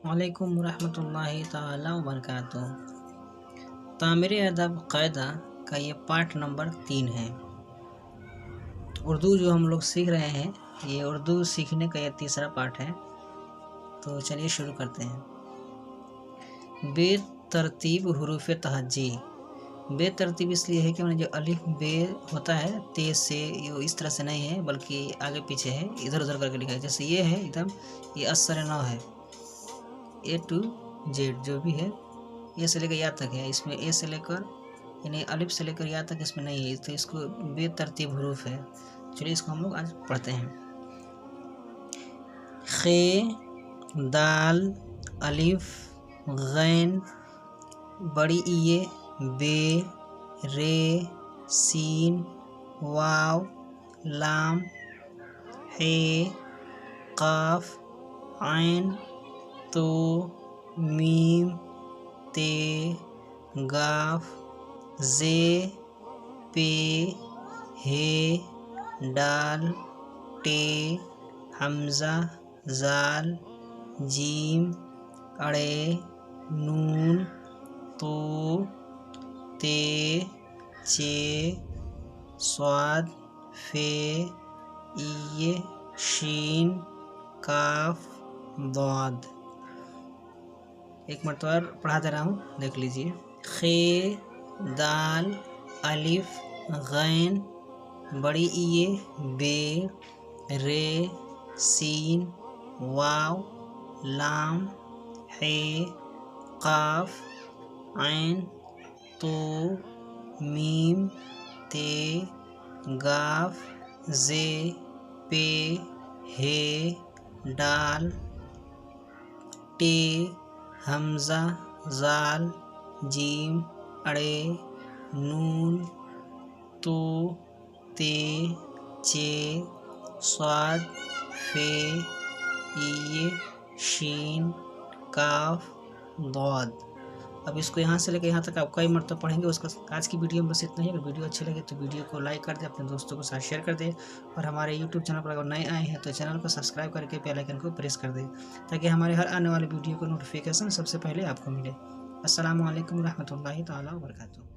وعلیکم ورحمۃ اللہ تعالی وبرکاتہ۔ تعمیر ادب قاعدہ کا یہ پارٹ نمبر 3 ہے۔ اردو جو ہم لوگ سیکھ رہے ہیں، یہ اردو سیکھنے کا یہ تیسرا پارٹ ہے، تو چلیے شروع کرتے ہیں۔ بے ترتیب حروف تہجی۔ بے ترتیب اس لیے ہے کہ جو الف بے ہوتا ہے تیز سے، یہ اس طرح سے نہیں ہے بلکہ آگے پیچھے ہے، ادھر ادھر کر کے لکھا ہے۔ جیسے یہ ہے ایک دم، یہ اثر نو ہے، A to Z جو بھی ہے، اے سے لے کر یا تک ہے، اس میں اے سے لے کر یعنی الف سے لے کر یا تک اس میں نہیں ہے، تو اس کو بے ترتیب حروف ہے۔ چلیے اس کو ہم لوگ آج پڑھتے ہیں۔ خ، دال، الف، غین، بڑی ای، بے، رے، سین، واو، لام، ح، قاف، عین، تو، میم، تے، گاف، زے، پے، ہے، ڈال، ٹے، حمزہ، زال، جیم، اڑے، نون، تو، تے، چے، صاد، فے، ای، شین، کاف، ضاد۔ ایک مرتبہ پڑھا دے رہا ہوں، دیکھ لیجیے۔ خ، دال، الف، غین، بڑی ای، بے، رے، سین، واو، لام، ح، قاف، عین، تو، میم، تے، گاف، زے، پے، ہے، ڈال، ٹے، حمزہ، زال، جیم، اڑے، نون، تو، تے، چے، صاد، فے، ای، شین، کاف، ضاد۔ اب اس کو یہاں سے لے کے یہاں تک آپ کئی مرتبہ پڑھیں گے۔ اس کا آج کی ویڈیو میں بس اتنا ہی۔ اگر ویڈیو اچھی لگے تو ویڈیو کو لائک کر دیں، اپنے دوستوں کے ساتھ شیئر کر دیں، اور ہمارے یوٹیوب چینل پر اگر نئے آئے ہیں تو چینل کو سبسکرائب کر کے بیل آئیکن کو پریس کر دیں، تاکہ ہمارے ہر آنے والے ویڈیو کو نوٹیفیکیشن سب سے پہلے آپ کو ملے۔ السلام علیکم ورحمۃ اللہ تعالی وبرکاتہ۔